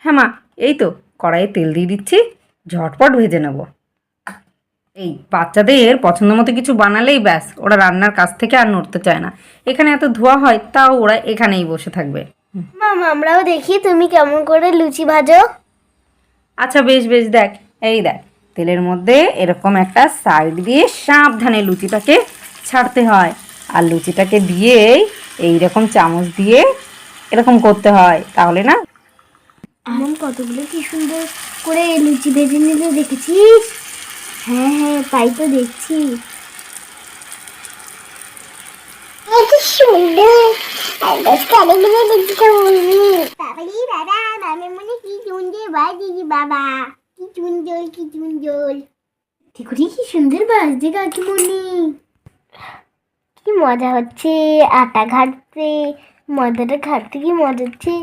হ্যাঁ মা, এই তো কড়াইয়ে তেল দিয়ে দিচ্ছি, ঝটপট ভেজে নেব। এই বাচ্চাদের পছন্দ মতো কিছু বানালেই ব্যাস, ওরা রান্নার কাছ থেকে আর নড়তে চায় না। এখানে এত ধোয়া হয়, তাও ওরা এখানেই বসে থাকবে। মামা আমরাও দেখি তুমি কেমন করে লুচি ভাজো। আচ্ছা বেশ বেশ, দেখ, এই দেখ, তেলের মধ্যে এরকম একটা সাইড দিয়ে সাবধানে লুচিটাকে ছাড়তে হয়, আর লুচিটাকে দিয়েই এইরকম চামচ দিয়ে এরকম করতে হয়, তাহলে না। এমন কতগুলো কি সুন্দর করে লুচি ভেজে নিলে দেখেছিস? হ্যাঁ হ্যাঁ, তাই তো দেখছি। সুন্দর বাবা, মামের মনে কি সুন্দর বাজে বাবা, কি সুন্দর কি সুন্দর। ঠিক কি সুন্দর বাজছে কাকিমণি, কি মজা হচ্ছে। আটা ঘাটতে, ময়দাটা ঘাটতে কি মজা হচ্ছে।